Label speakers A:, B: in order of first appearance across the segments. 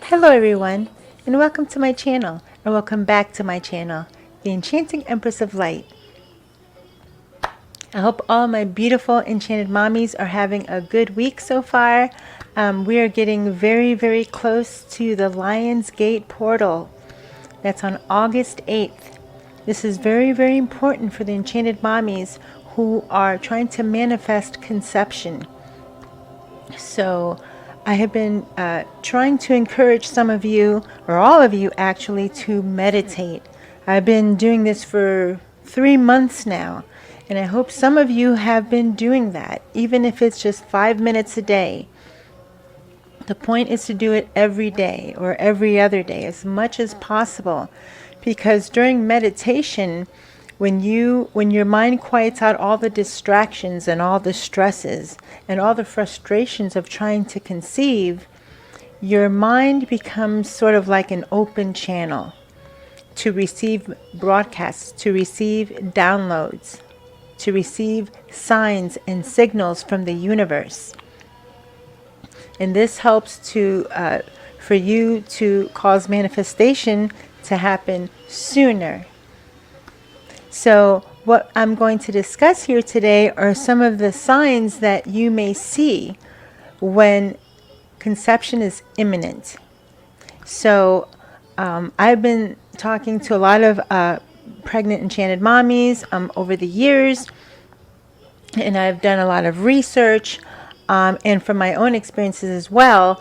A: Hello everyone, and welcome to my channel, or welcome back to my channel, the Enchanting Empress of Light. I hope all my beautiful enchanted mommies are having a good week so far. We are getting very, very close to the Lion's Gate portal. That's on August 8th. This is very, very important for the enchanted mommies who are trying to manifest conception. So I have been trying to encourage some of you, or all of you actually, to meditate. I've been doing this for 3 months now, and I hope some of you have been doing that, even if it's just 5 minutes a day. The point is to do it every day or every other day, as much as possible, because during meditation, when your mind quiets out all the distractions and all the stresses and all the frustrations of trying to conceive, your mind becomes sort of like an open channel to receive broadcasts, to receive downloads, to receive signs and signals from the universe. And this helps for you to cause manifestation to happen sooner. So what I'm going to discuss here today are some of the signs that you may see when conception is imminent. So I've been talking to a lot of pregnant enchanted mommies over the years, and I've done a lot of research, and from my own experiences as well.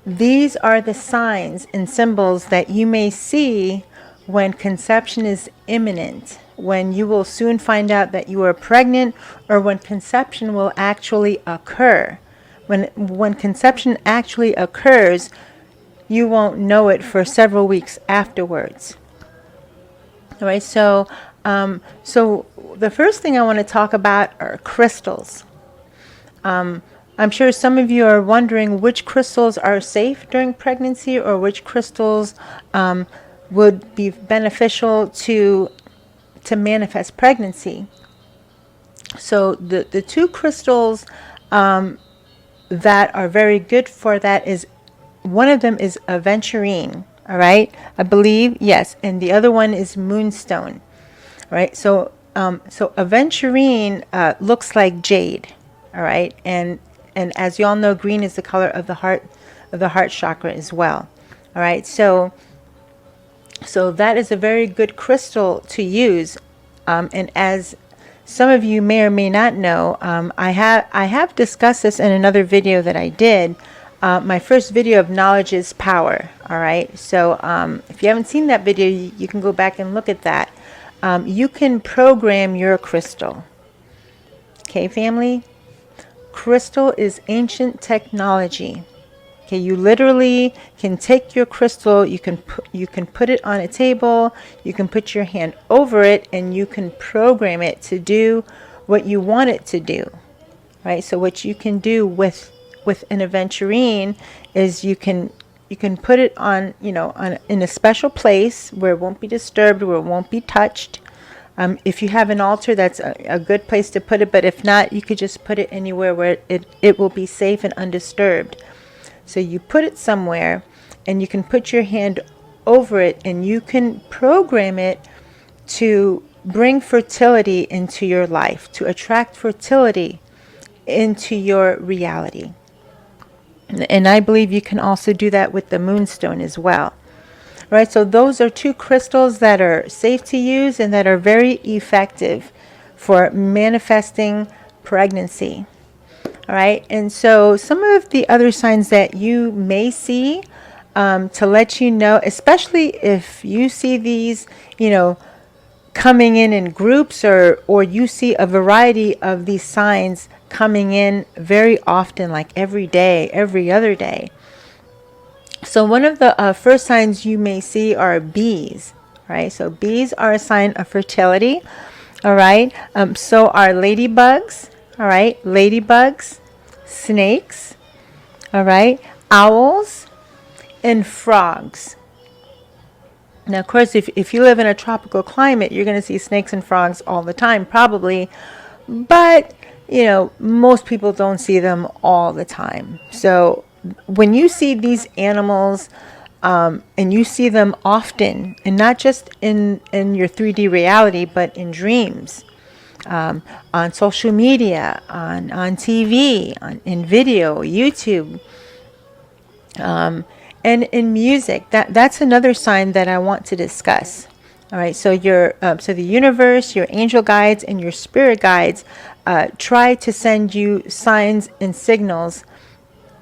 A: These are the signs and symbols that you may see when conception is imminent, when you will soon find out that you are pregnant, or when conception will actually occur. When conception actually occurs, you won't know it for several weeks afterwards. All right, so the first thing I want to talk about are crystals. I'm sure some of you are wondering which crystals are safe during pregnancy, or which crystals would be beneficial to manifest pregnancy. So the two crystals that are very good for that is, one of them is aventurine, all right, I believe, yes, and the other one is moonstone. All right, so aventurine looks like jade, all right, and as you all know, green is the color of the heart chakra as well. All right, so that is a very good crystal to use, and as some of you may or may not know, I have discussed this in another video that I did. My first video of knowledge is power. All right, so if you haven't seen that video, you can go back and look at that. You can program your crystal. Okay, family? Crystal is ancient technology. Okay, you literally can take your crystal, you can put it on a table, you can put your hand over it, and you can program it to do what you want it to do. Right? So what you can do with an aventurine is you can put it on, in a special place where it won't be disturbed, where it won't be touched. If you have an altar, that's a good place to put it, but if not, you could just put it anywhere where it will be safe and undisturbed. So you put it somewhere, and you can put your hand over it, and you can program it to bring fertility into your life, to attract fertility into your reality. And I believe you can also do that with the moonstone as well. Right, so those are two crystals that are safe to use and that are very effective for manifesting pregnancy. All right, and so some of the other signs that you may see, to let you know, especially if you see these, coming in groups, or you see a variety of these signs coming in very often, like every day, every other day. So one of the first signs you may see are bees, right? So bees are a sign of fertility, all right? So are ladybugs, all right? Ladybugs, snakes, all right? Owls, and frogs. Now, of course, if you live in a tropical climate, you're going to see snakes and frogs all the time, probably. but most people don't see them all the time. So when you see these animals, and you see them often, and not just in your 3D reality, but in dreams, on social media, on TV, in video, YouTube, and in music, that's another sign that I want to discuss. All right, so so the universe, your angel guides, and your spirit guides try to send you signs and signals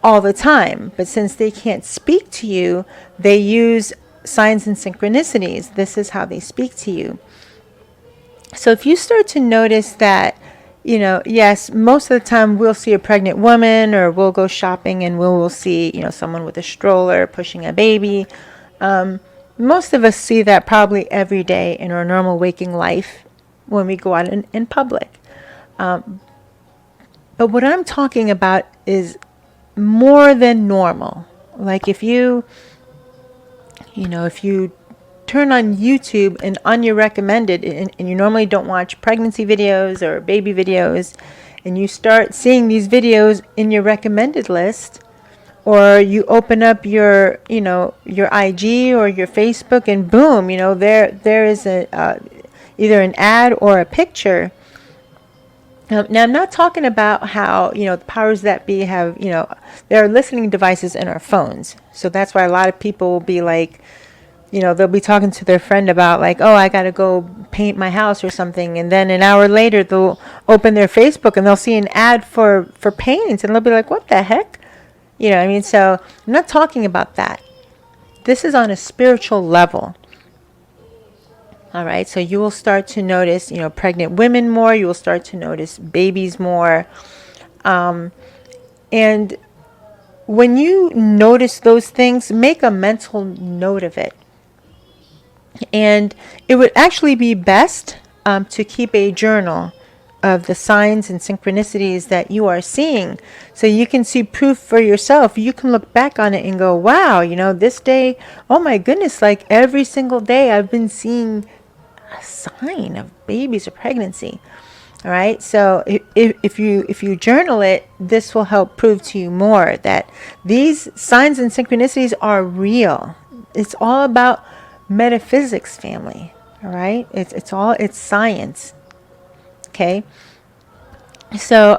A: all the time, but since they can't speak to you, they use signs and synchronicities. This is how they speak to you. So if you start to notice that, yes, most of the time we'll see a pregnant woman, or we'll go shopping and we'll see, someone with a stroller pushing a baby. Most of us see that probably every day in our normal waking life when we go out in public. But what I'm talking about is more than normal. Like if you turn on YouTube and on your recommended, and you normally don't watch pregnancy videos or baby videos, and you start seeing these videos in your recommended list, or you open up your IG or your Facebook, and boom, there is either an ad or a picture. Now, I'm not talking about how, the powers that be have, there are listening devices in our phones. So that's why a lot of people will be like, they'll be talking to their friend about like, oh, I got to go paint my house or something. And then an hour later, they'll open their Facebook and they'll see an ad for paints. And they'll be like, what the heck? So I'm not talking about that. This is on a spiritual level. All right, so you will start to notice, pregnant women more. You will start to notice babies more. And when you notice those things, make a mental note of it. And it would actually be best to keep a journal of the signs and synchronicities that you are seeing, so you can see proof for yourself. You can look back on it and go, wow, this day, oh my goodness, like every single day I've been seeing a sign of babies or pregnancy. All right, so if you journal it, this will help prove to you more that these signs and synchronicities are real. It's all about metaphysics, family. All right, it's science. Okay, so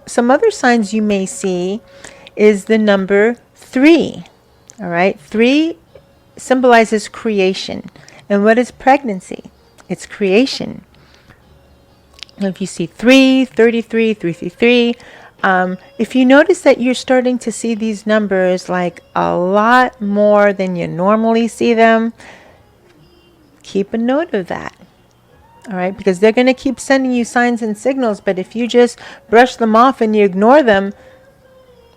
A: some other signs you may see is the number 3. All right, 3 symbolizes creation. And what is pregnancy? It's creation. If you see 3, 33, 333, if you notice that you're starting to see these numbers like a lot more than you normally see them, keep a note of that. All right, because they're going to keep sending you signs and signals, but if you just brush them off and you ignore them,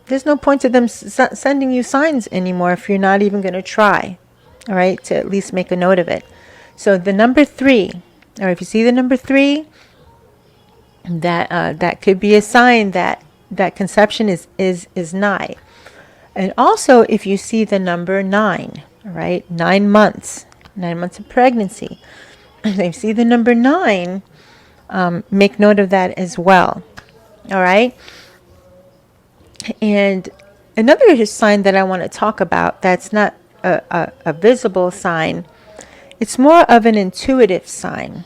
A: there's no point to them sending you signs anymore if you're not even going to try. All right, to at least make a note of it. So the number 3, or if you see the number 3, that could be a sign that conception is nigh. And also, if you see the number 9, all right, 9 months of pregnancy. If you see the number 9, make note of that as well. All right. And another sign that I want to talk about that's not a visible sign, it's more of an intuitive sign.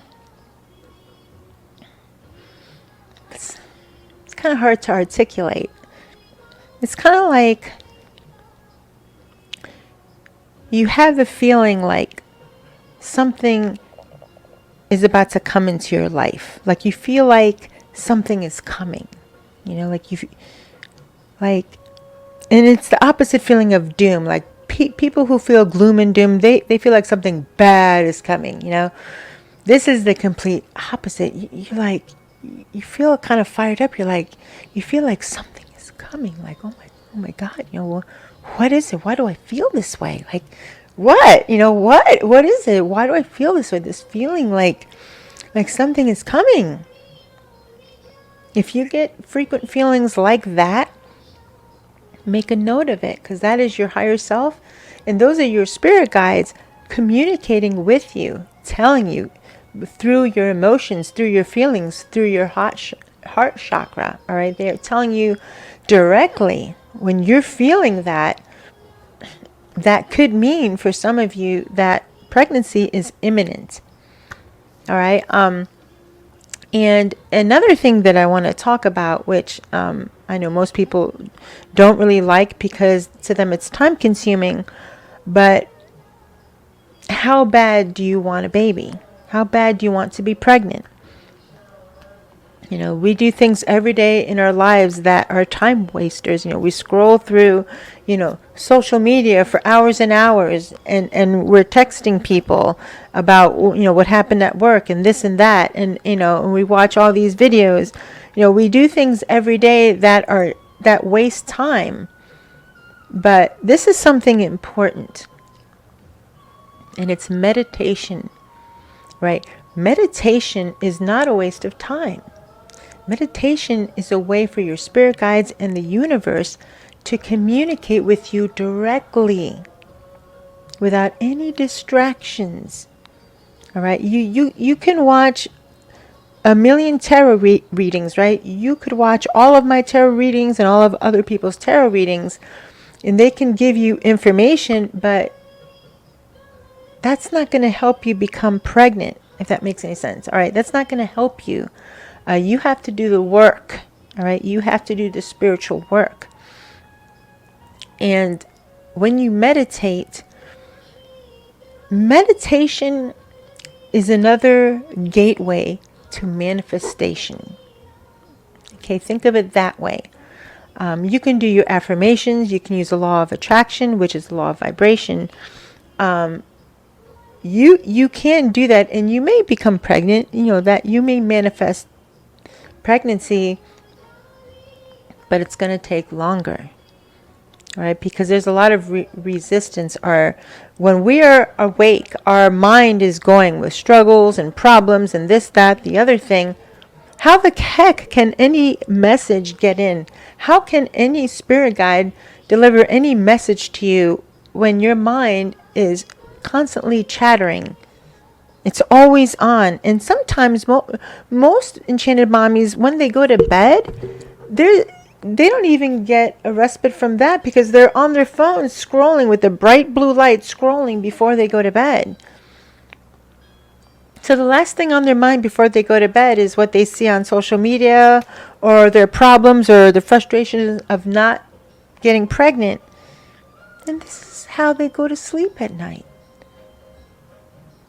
A: It's kind of hard to articulate. It's kind of like you have the feeling like something is about to come into your life. Like you feel like something is coming. And it's the opposite feeling of doom. Like people who feel gloom and doom, they feel like something bad is coming. This is the complete opposite. You feel kind of fired up. You feel like something is coming. Like, oh my God, what is it? Why do I feel this way? Like, what? What is it? Why do I feel this way? This feeling like something is coming. If you get frequent feelings like that, make a note of it, because that is your higher self, and those are your spirit guides communicating with you, telling you, through your emotions, through your feelings, through your heart chakra. All right, they're telling you directly when you're feeling that. That could mean for some of you that pregnancy is imminent. All right. And another thing that I want to talk about, which I know most people don't really like because to them it's time consuming, but how bad do you want a baby? How bad do you want to be pregnant? You know, we do things every day in our lives that are time wasters. You know, we scroll through, social media for hours and hours, and we're texting people about, what happened at work and this and that. And, and we watch all these videos. We do things every day that waste time. But this is something important. And it's meditation, right? Meditation is not a waste of time. Meditation is a way for your spirit guides and the universe to communicate with you directly without any distractions. All right. You can watch a million tarot readings, right? You could watch all of my tarot readings and all of other people's tarot readings, and they can give you information, but that's not going to help you become pregnant, if that makes any sense. All right. That's not going to help you. You have to do the work. All right. You have to do the spiritual work. And when you meditation is another gateway to manifestation. Okay. Think of it that way. You can do your affirmations. You can use the law of attraction, which is the law of vibration. You can do that, and you may become pregnant, that you may manifest pregnancy, but it's going to take longer, right? Because there's a lot of resistance. When we are awake, our mind is going with struggles and problems and this, that, the other thing. How the heck can any message get in? How can any spirit guide deliver any message to you when your mind is constantly chattering? It's always on. And sometimes most enchanted mommies, when they go to bed, they don't even get a respite from that because they're on their phones scrolling with the bright blue light, scrolling before they go to bed. So the last thing on their mind before they go to bed is what they see on social media, or their problems, or the frustration of not getting pregnant. And this is how they go to sleep at night.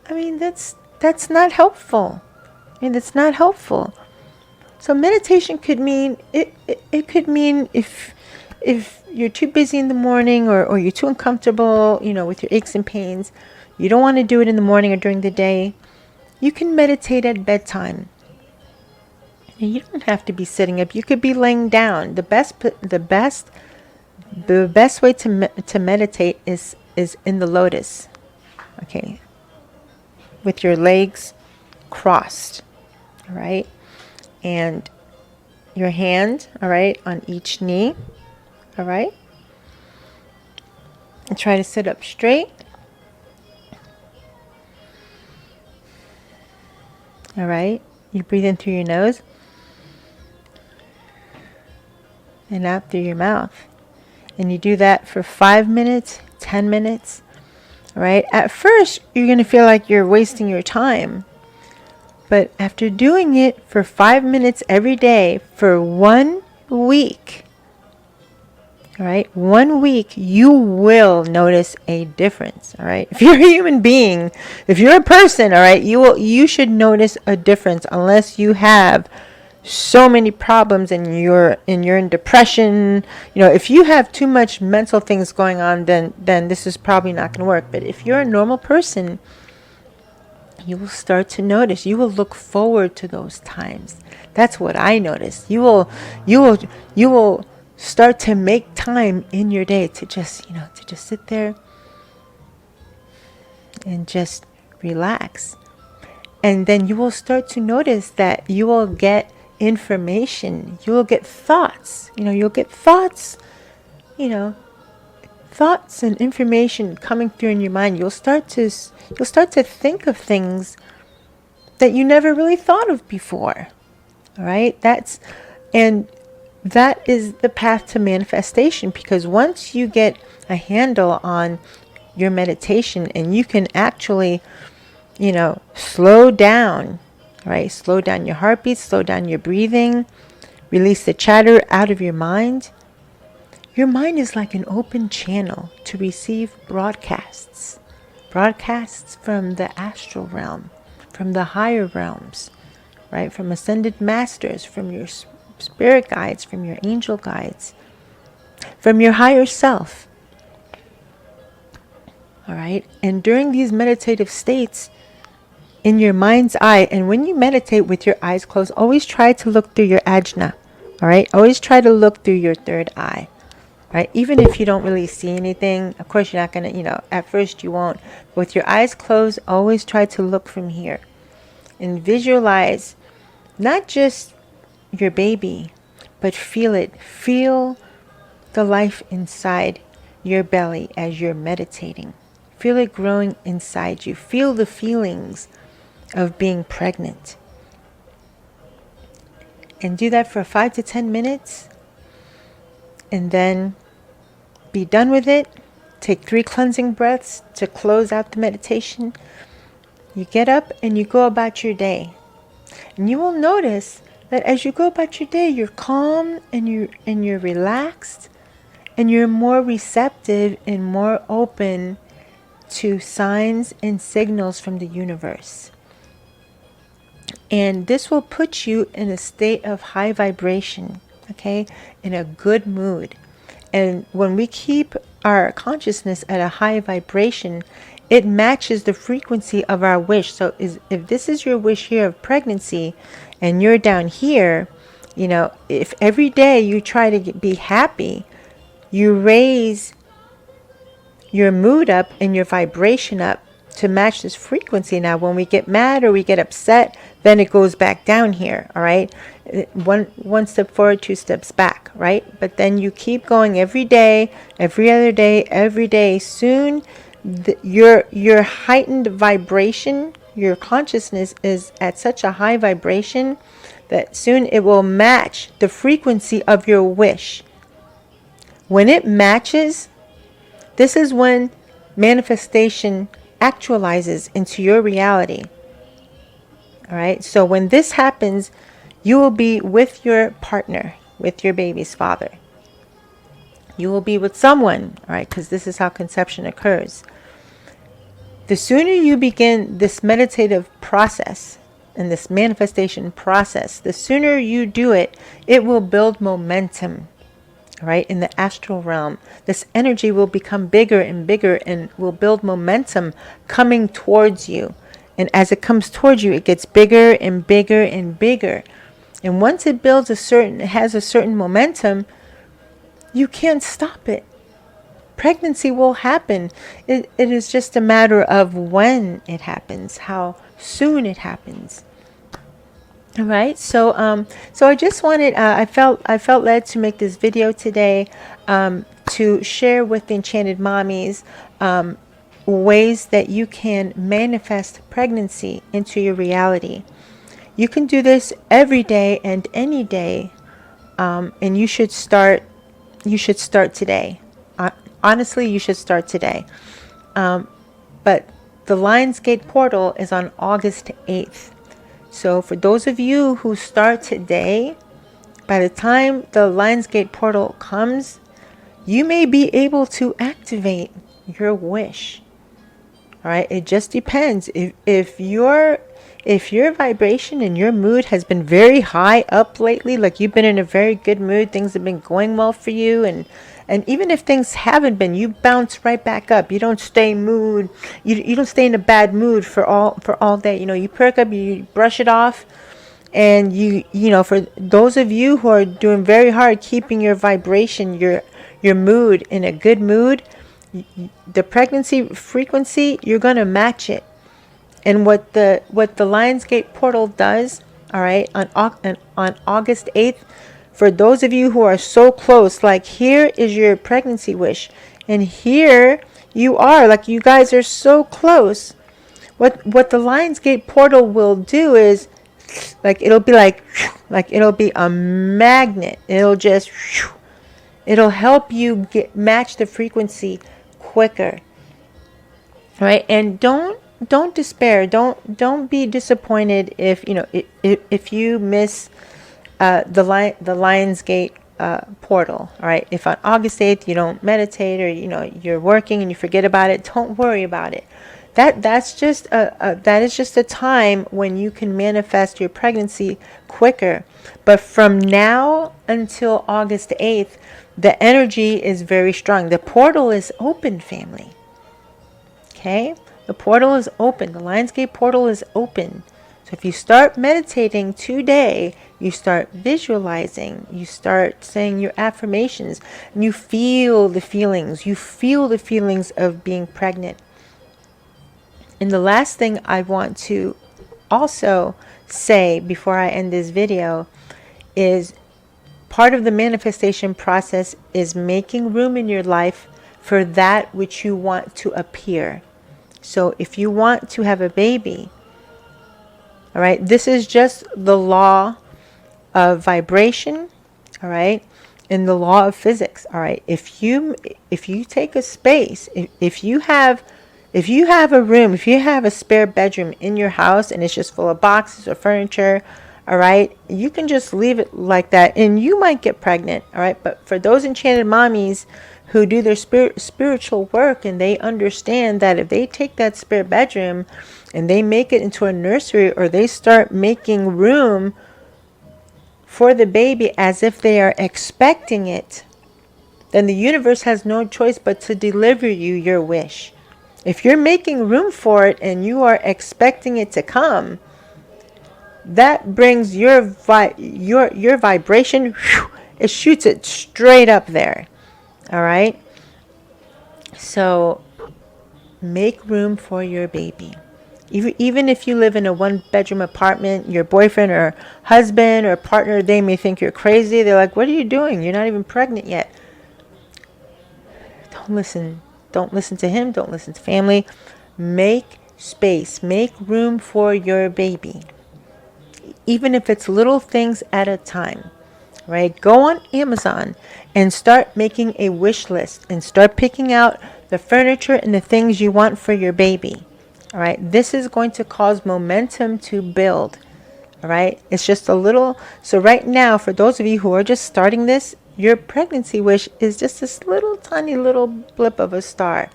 A: I mean, that's not helpful. That's not helpful. So meditation could mean, it could mean if you're too busy in the morning, or you're too uncomfortable, with your aches and pains, you don't want to do it in the morning or during the day, you can meditate at bedtime. And you don't have to be sitting up. You could be laying down. The best way to meditate is in the lotus. Okay. With your legs crossed, all right, and your hand, all right, on each knee, all right, and try to sit up straight. All right, you breathe in through your nose and out through your mouth, and you do that for 5 minutes, 10 minutes. All right. At first, you're going to feel like you're wasting your time. But after doing it for 5 minutes every day for 1 week, all right, 1 week, you will notice a difference. All right. If you're a human being, if you're a person, all right, you should notice a difference, unless you have so many problems and you're in depression. If you have too much mental things going on, then this is probably not going to work. But if you're a normal person, you will start to notice. You will look forward to those times. That's what I noticed. You will start to make time in your day to just sit there and just relax. And then you will start to notice that you will get information. You will get thoughts. You'll get thoughts, thoughts and information coming through in your mind. You'll start to think of things that you never really thought of before. All right, and that is the path to manifestation, because once you get a handle on your meditation and you can actually, slow down, right? Slow down your heartbeat, slow down your breathing, release the chatter out of your mind. Your mind is like an open channel to receive broadcasts from the astral realm, from the higher realms, right? From ascended masters, from your spirit guides, from your angel guides, from your higher self. All right. And during these meditative states, in your mind's eye, and when you meditate with your eyes closed, always try to look through your ajna. All right. Always try to look through your third eye. Right? Even if you don't really see anything, of course you're not going to, at first you won't. But with your eyes closed, always try to look from here and visualize not just your baby, but feel it. Feel the life inside your belly as you're meditating. Feel it growing inside you. Feel the feelings of being pregnant. And do that for 5 to 10 minutes. And then be done with it. Take 3 cleansing breaths to close out the meditation. You get up and you go about your day. And you will notice that as you go about your day, you're calm and you're relaxed, and you're more receptive and more open to signs and signals from the universe. And this will put you in a state of high vibration, okay? In a good mood. And when we keep our consciousness at a high vibration, it matches the frequency of our wish. So if this is your wish here of pregnancy and you're down here, if every day you try to be happy, you raise your mood up and your vibration up to match this frequency. Now, when we get mad or we get upset, then it goes back down here, all right? One step forward, 2 steps back, right? But then you keep going every day, every other day, every day. Soon, your heightened vibration, your consciousness is at such a high vibration that soon it will match the frequency of your wish. When it matches, this is when manifestation actualizes into your reality. All right. So when this happens, you will be with your partner, with your baby's father. You will be with someone, all right, because this is how conception occurs. The sooner you begin this meditative process and this manifestation process, the sooner you do it, it will build momentum. Right, in the astral realm, this energy will become bigger and bigger and will build momentum coming towards you. And as it comes towards you, it gets bigger and bigger and bigger. And once it has a certain momentum, you can't stop it. Pregnancy will happen. It is just a matter of when it happens, how soon it happens. All right, so I just wanted, I felt led to make this video today to share with the Enchanted Mommies ways that you can manifest pregnancy into your reality. You can do this every day and any day, and you should start today. Honestly, you should start today. But the Lionsgate portal is on August 8th. So for those of you who start today, by the time the Lionsgate portal comes, you may be able to activate your wish. All right, it just depends. If your vibration and your mood has been very high up lately, like you've been in a very good mood, things have been going well for you, and even if things haven't been, you bounce right back up. You don't stay you don't stay in a bad mood for all day. You perk up, you brush it off, and for those of you who are doing very hard keeping your vibration, your mood in a good mood, the pregnancy frequency, you're going to match it. And what the Lionsgate portal does, all right, on August 8th, for those of you who are so close, like here is your pregnancy wish, and here you are, like you guys are so close. what the Lionsgate portal will do is, like, it'll be like it'll be a magnet. It'll just, it'll help you match the frequency quicker. Right? And don't despair. Don't be disappointed if if you miss the Lionsgate portal. All right. If on August 8th you don't meditate, or you're working and you forget about it, don't worry about it. That is just a time when you can manifest your pregnancy quicker. But from now until August 8th, the energy is very strong. The portal is open, family. Okay? The portal is open. The Lionsgate portal is open. So if you start meditating today, you start visualizing, you start saying your affirmations, and you feel the feelings. You feel the feelings of being pregnant. And the last thing I want to also say before I end this video is, part of the manifestation process is making room in your life for that which you want to appear. So if you want to have a baby, all right, this is just the law of vibration, all right, and the law of physics, all right. If you take a space, if you have a room, if you have a spare bedroom in your house and it's just full of boxes or furniture, all right, you can just leave it like that and you might get pregnant, all right. But for those enchanted mommies who do their spiritual work, and they understand that if they take that spare bedroom and they make it into a nursery, or they start making room for the baby as if they are expecting it, then the universe has no choice but to deliver you your wish. If you're making room for it and you are expecting it to come, that brings your vibration, it shoots it straight up there. All right? So make room for your baby. Even if you live in a one-bedroom apartment, your boyfriend or husband or partner, they may think you're crazy. They're like, what are you doing? You're not even pregnant yet. Don't listen. Don't listen to him. Don't listen to family. Make space. Make room for your baby. Even if it's little things at a time. Right? Go on Amazon and start making a wish list and start picking out the furniture and the things you want for your baby. All right? This is going to cause momentum to build. All right? It's just a little. So right now, for those of you who are just starting this, your pregnancy wish is just this little tiny little blip of a star.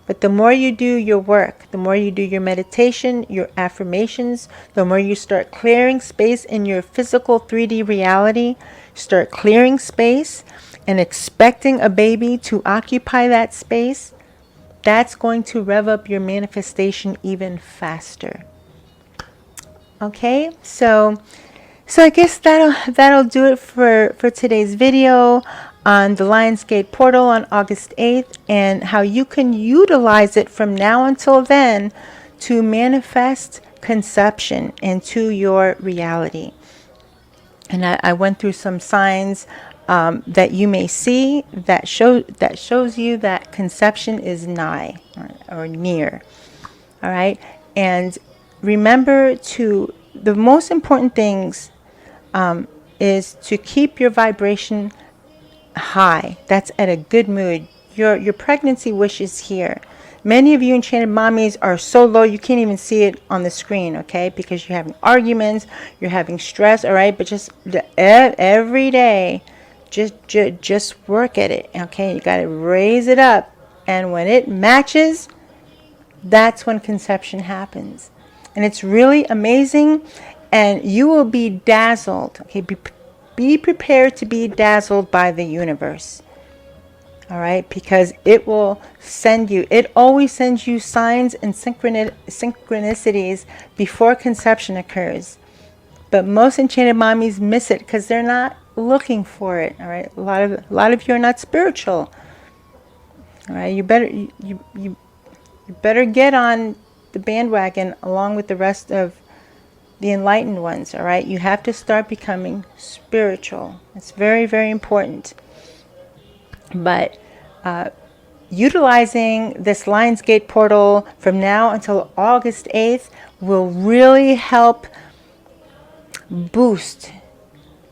A: But the more you do your work, the more you do your meditation, your affirmations, the more you start clearing space in your physical 3D reality, start clearing space and expecting a baby to occupy that space, that's going to rev up your manifestation even faster. Okay, so I guess that'll do it for today's video on the Lionsgate portal on August 8th, and how you can utilize it from now until then to manifest conception into your reality. And I went through some signs that you may see that shows you that conception is nigh or near. All right, and remember the most important things is to keep your vibration high. That's at a good mood. Your pregnancy wish is here. Many of you enchanted mommies are so low you can't even see it on the screen, okay? Because you're having arguments, you're having stress, all right? But just every day, just work at it, okay? You got to raise it up, and when it matches, that's when conception happens. And it's really amazing, and you will be dazzled, okay? Be prepared to be dazzled by the universe. All right, because it will send you, it always sends you signs and synchronicities before conception occurs. But most enchanted mommies miss it because they're not looking for it. All right, a lot of you are not spiritual. All right, you better get on the bandwagon along with the rest of the enlightened ones. All right, you have to start becoming spiritual. It's very, very important. But utilizing this Lionsgate portal from now until August 8th will really help boost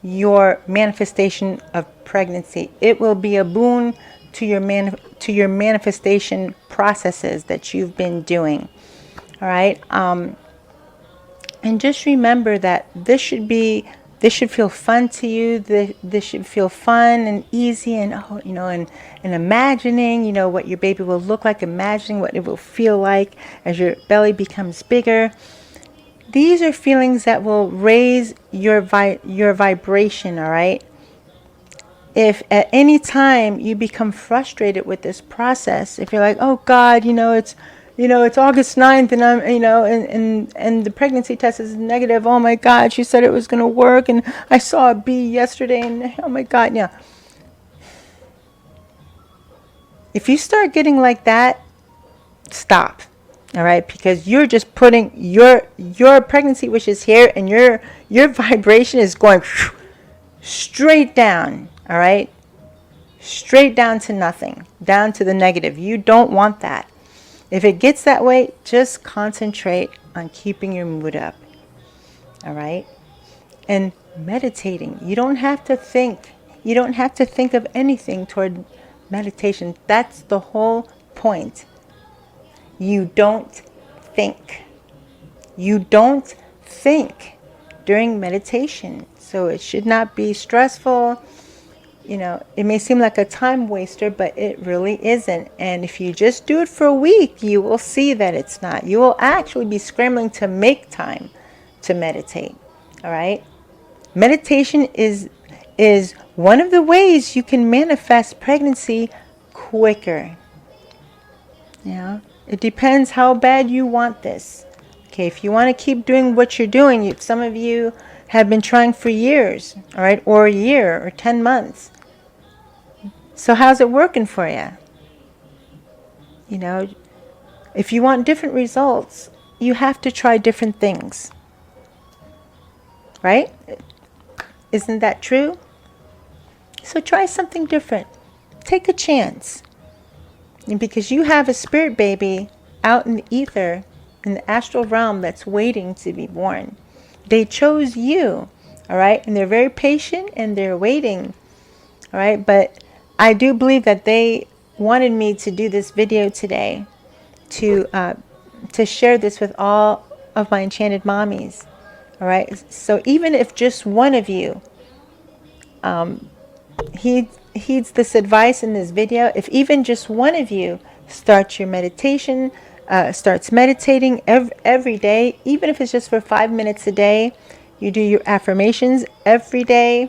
A: your manifestation of pregnancy. It will be a boon to your manifestation processes that you've been doing. All right. And just remember that this should feel fun to you. This should feel fun and easy, and and imagining, what your baby will look like, imagining what it will feel like as your belly becomes bigger. These are feelings that will raise your vibration, all right? If at any time you become frustrated with this process, if you're like, oh God, it's August 9th and I'm, and the pregnancy test is negative. Oh my God, she said it was going to work and I saw a B yesterday and oh my God, yeah. If you start getting like that, stop. All right, because you're just putting your pregnancy wish is here, and your vibration is going straight down. All right, straight down to nothing, down to the negative. You don't want that. If it gets that way, just concentrate on keeping your mood up. All right, and meditating. You don't have to think. You don't have to think of anything toward meditation. That's the whole point. You don't think. You don't think during meditation. So it should not be stressful. It may seem like a time waster, but it really isn't. And if you just do it for a week, you will see that it's not. You will actually be scrambling to make time to meditate. All right? Meditation is one of the ways you can manifest pregnancy quicker. Yeah. It depends how bad you want this. Okay, if you want to keep doing what you're doing, some of you have been trying for years, all right, or a year or 10 months. So how's it working for you? If you want different results, you have to try different things. Right? Isn't that true? So try something different. Take a chance. And because you have a spirit baby out in the ether, in the astral realm, that's waiting to be born. They chose you, all right? And they're very patient and they're waiting, all right? But I do believe that they wanted me to do this video today to share this with all of my enchanted mommies, all right? So even if just one of you heeds this advice in this video, if even just one of you starts your meditation, starts meditating every day, even if it's just for 5 minutes a day, you do your affirmations every day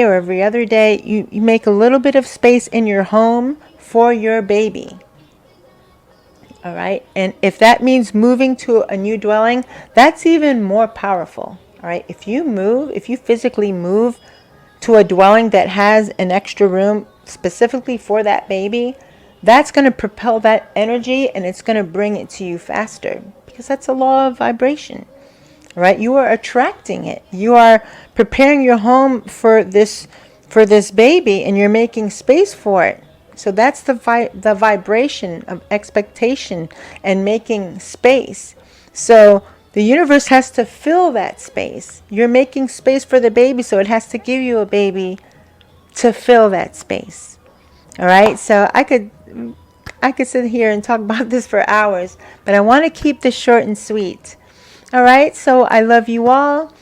A: or every other day, you make a little bit of space in your home for your baby. All right. And if that means moving to a new dwelling, that's even more powerful. All right. If you physically move to a dwelling that has an extra room specifically for that baby, that's going to propel that energy and it's going to bring it to you faster, because that's a law of vibration, right? You are attracting it. You are preparing your home for this baby, and you're making space for it. So that's the vibration of expectation and making space. So the universe has to fill that space. You're making space for the baby, so it has to give you a baby to fill that space. All right? So I could sit here and talk about this for hours, but I want to keep this short and sweet. All right? So I love you all.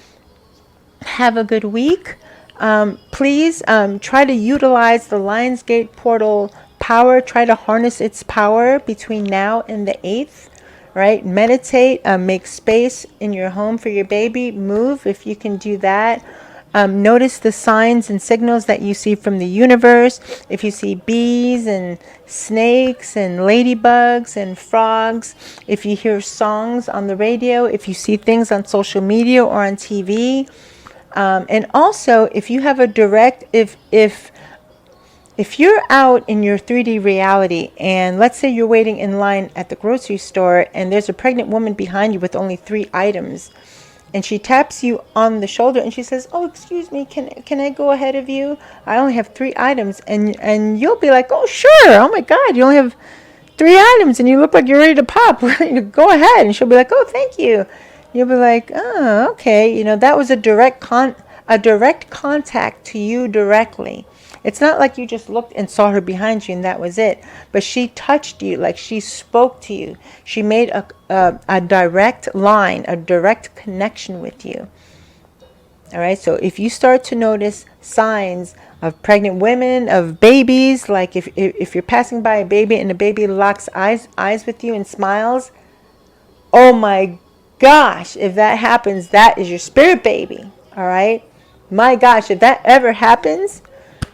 A: Have a good week. Please try to utilize the Lionsgate portal power. Try to harness its power between now and the 8th. Right? Meditate, make space in your home for your baby. Move if you can do that. Notice the signs and signals that you see from the universe. If you see bees and snakes and ladybugs and frogs, if you hear songs on the radio, if you see things on social media or on TV, and also if you have a direct, if you're out in your 3D reality, and let's say you're waiting in line at the grocery store and there's a pregnant woman behind you with only 3 items, and she taps you on the shoulder and she says, "Oh, excuse me, can I go ahead of you? I only have 3 items." And you'll be like, "Oh, sure. Oh my God, you only have 3 items and you look like you're ready to pop. Go ahead." And she'll be like, "Oh, thank you." You'll be like, "Oh, okay." That was a direct contact to you directly. It's not like you just looked and saw her behind you and that was it. But she touched you, like she spoke to you. She made a direct line, a direct connection with you. All right, so if you start to notice signs of pregnant women, of babies, like if you're passing by a baby and the baby locks eyes with you and smiles, oh my gosh, if that happens, that is your spirit baby. All right, my gosh, if that ever happens,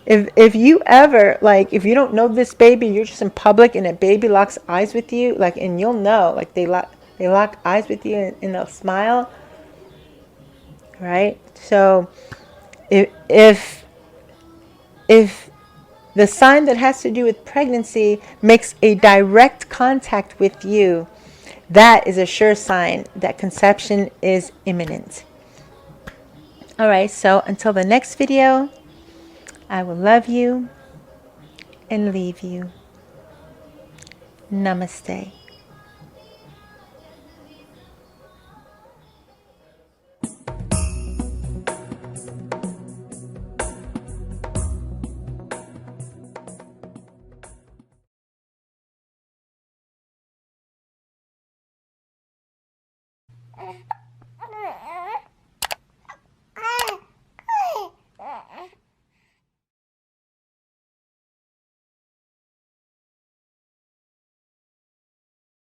A: if you ever, like, if you don't know this baby, you're just in public and a baby locks eyes with you, like, and you'll know, like, they lock eyes with you and they'll smile, right? So if the sign that has to do with pregnancy makes a direct contact with you, that is a sure sign that conception is imminent. All right, so until the next video, I will love you and leave you. Namaste.